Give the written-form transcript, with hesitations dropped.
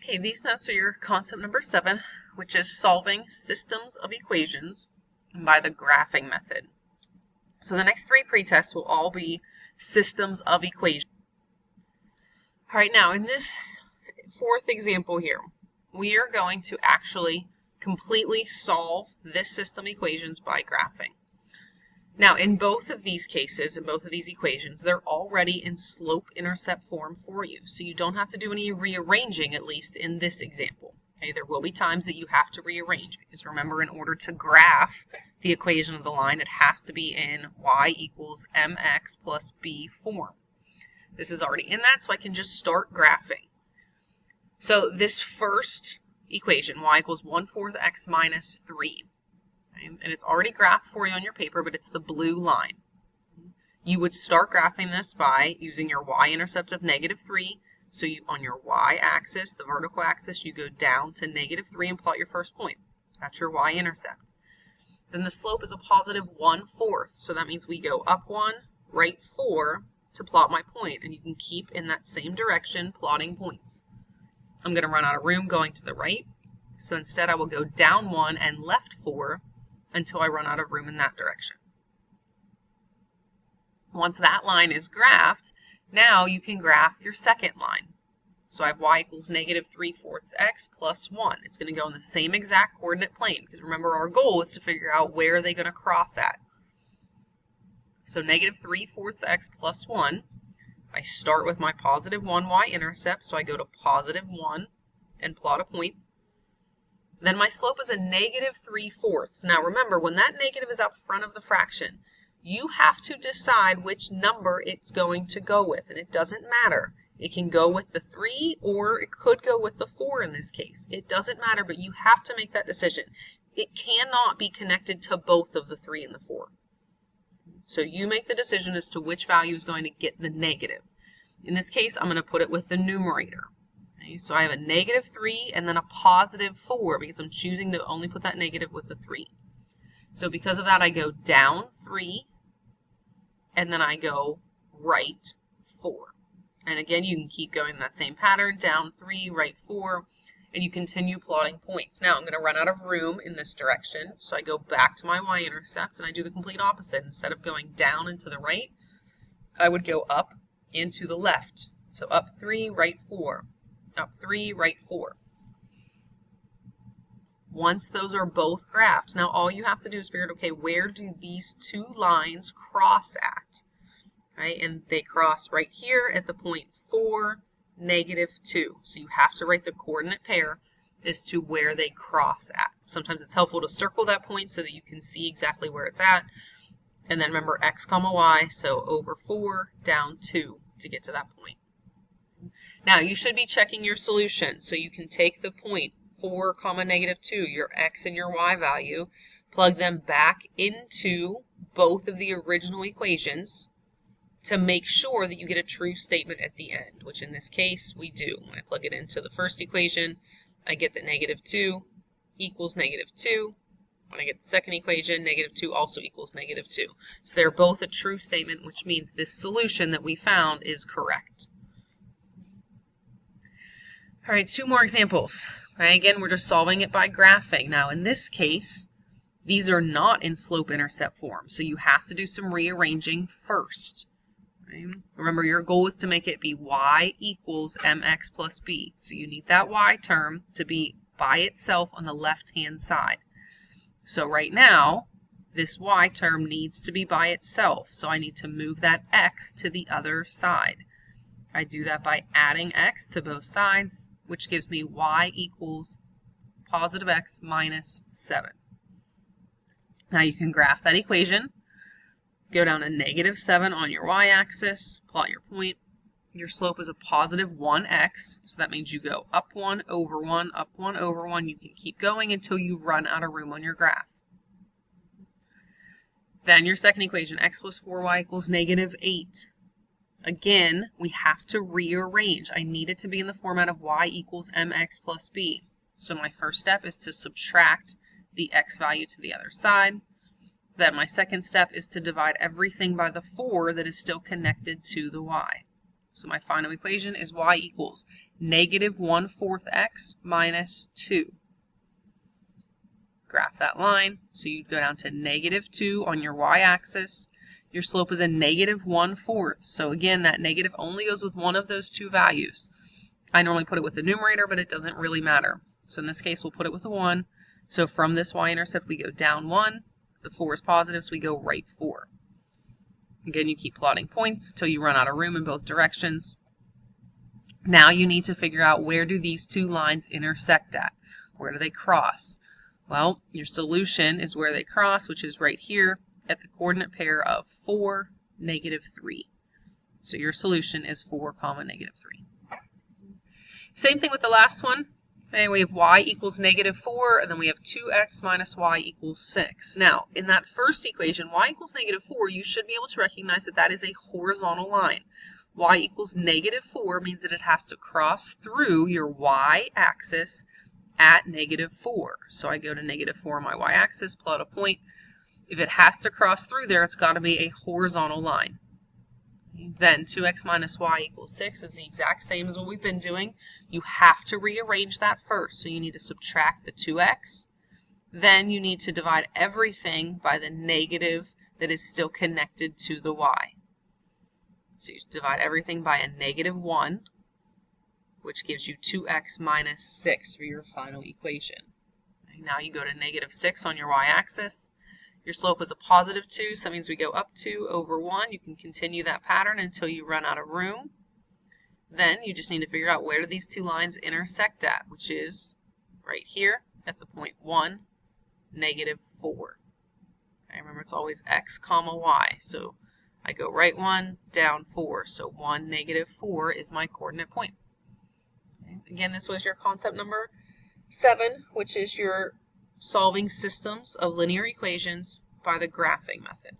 Okay, these notes are your concept number 7, which is solving systems of equations by the graphing method. So the next 3 pretests will all be systems of equations. All right, now in this 4th example here, we are going to actually completely solve this system equations by graphing. Now, in both of these cases, in both of these equations, they're already in slope-intercept form for you. So you don't have to do any rearranging, at least in this example. Okay, there will be times that you have to rearrange because remember, in order to graph the equation of the line, it has to be in y equals mx plus b form. This is already in that, so I can just start graphing. So this first equation, y equals 1/4 x minus 3. And it's already graphed for you on your paper, but it's the blue line. You would start graphing this by using your y-intercept of -3. So on your y-axis, the vertical axis, you go down to -3 and plot your first point. That's your y-intercept. Then the slope is a positive 1/4. So that means we go up 1, right 4 to plot my point. And you can keep in that same direction plotting points. I'm going to run out of room going to the right. So instead I will go down 1 and left 4 until I run out of room in that direction. Once that line is graphed, now you can graph your second line. So I have y equals -3/4 x plus 1. It's going to go in the same exact coordinate plane because remember our goal is to figure out where they're going to cross at. So -3/4 x plus 1. I start with my positive 1 y-intercept, so I go to positive 1 and plot a point. Then my slope is a -3/4. Now remember, when that negative is out front of the fraction, you have to decide which number it's going to go with, and it doesn't matter. It can go with the 3 or it could go with the 4 in this case. It doesn't matter, but you have to make that decision. It cannot be connected to both of the 3 and the 4. So you make the decision as to which value is going to get the negative. In this case, I'm going to put it with the numerator. Okay, so I have a -3 and then a positive 4 because I'm choosing to only put that negative with the 3. So because of that, I go down 3 and then I go right 4. And again, you can keep going in that same pattern, down 3, right 4, and you continue plotting points. Now I'm going to run out of room in this direction, so I go back to my y-intercepts and I do the complete opposite. Instead of going down and to the right, I would go up and to the left. So up 3, right 4. Up 3, right 4. Once those are both graphed, now all you have to do is figure out, okay, where do these 2 lines cross at? Right, and they cross right here at the point 4, -2. So you have to write the coordinate pair as to where they cross at. Sometimes it's helpful to circle that point so that you can see exactly where it's at. And then remember x comma y, so over 4, down 2 to get to that point. Now you should be checking your solution, so you can take the point 4, -2, your x and your y value, plug them back into both of the original equations to make sure that you get a true statement at the end, which in this case we do. When I plug it into the first equation, I get that -2 equals -2. When I get the second equation, -2 also equals -2. So they're both a true statement, which means this solution that we found is correct. All right, 2 more examples. Right, again, we're just solving it by graphing. Now, in this case, these are not in slope-intercept form, so you have to do some rearranging first. Right? Remember, your goal is to make it be y equals mx plus b. So you need that y term to be by itself on the left-hand side. So right now, this y term needs to be by itself, so I need to move that x to the other side. I do that by adding x to both sides, which gives me y equals positive x minus 7. Now you can graph that equation. Go down to -7 on your y-axis, plot your point. Your slope is a positive 1x, so that means you go up 1, over 1, up 1, over 1. You can keep going until you run out of room on your graph. Then your second equation, x plus 4y equals -8. Again, we have to rearrange. I need it to be in the format of y equals mx plus b. So my first step is to subtract the x value to the other side. Then my second step is to divide everything by the 4 that is still connected to the y. So my final equation is y equals negative 1/4 x minus 2. Graph that line. So you go down to negative 2 on your y-axis. Your slope is a negative 1/4. So again, that negative only goes with one of those two values. I normally put it with the numerator, but it doesn't really matter. So in this case, we'll put it with a 1. So from this y-intercept, we go down 1. The 4 is positive, so we go right 4. Again, you keep plotting points until you run out of room in both directions. Now you need to figure out, where do these two lines intersect at? Where do they cross? Well, your solution is where they cross, which is right here at the coordinate pair of 4, negative 3. So your solution is 4, negative 3. Same thing with the last one. Okay, we have y equals negative 4, and then we have 2x minus y equals 6. Now, in that first equation, y equals negative 4, you should be able to recognize that that is a horizontal line. Y equals negative 4 means that it has to cross through your y-axis at negative 4. So I go to negative 4 on my y-axis, plot a point. If it has to cross through there, it's got to be a horizontal line. Then 2x minus y equals 6 is the exact same as what we've been doing. You have to rearrange that first. So you need to subtract the 2x. Then you need to divide everything by the negative that is still connected to the y. So you divide everything by a negative 1, which gives you 2x minus 6 for your final equation. Okay, now you go to negative 6 on your y-axis. Your slope is a positive 2, so that means we go up 2 over 1. You can continue that pattern until you run out of room. Then you just need to figure out, where do these two lines intersect at, which is right here at the point 1, negative 4. Okay, remember, it's always x comma y. So I go right 1, down 4. So 1, negative 4 is my coordinate point. Okay. Again, this was your concept number 7, which is your solving systems of linear equations by the graphing method.